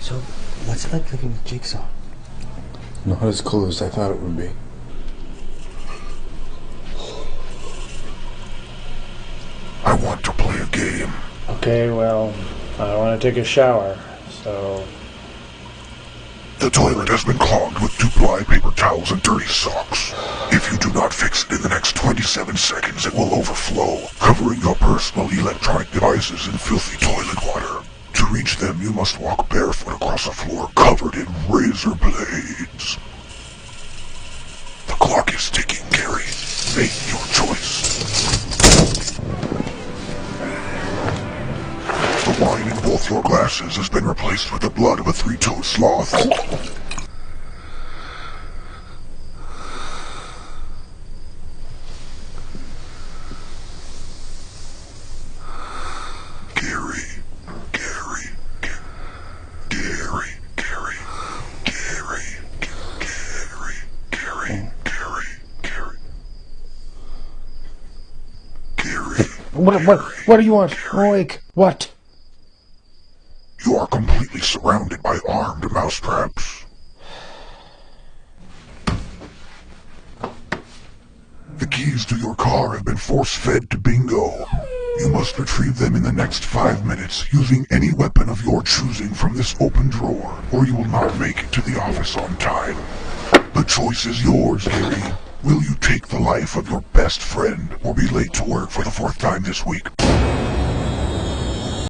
So, what's it like living with Jigsaw? Not as cool as I thought it would be. I want to play a game. Okay, well, I want to take a shower, so... The toilet has been clogged with two-ply paper towels and dirty socks. If you do not fix it in the next 27 seconds, it will overflow, covering your personal electronic devices in filthy toilet water. To reach them, you must walk barefoot across a floor covered in razor blades. The clock is ticking, Gary. Make your choice. The wine in both your glasses has been replaced with the blood of a three-toed sloth. What do you want? Awake. What? You are completely surrounded by armed mousetraps. The keys to your car have been force-fed to Bingo. You must retrieve them in the next 5 minutes using any weapon of your choosing from this open drawer, or you will not make it to the office on time. The choice is yours, Gary. Will you take the life of your best friend, or be late to work for the 4th time this week?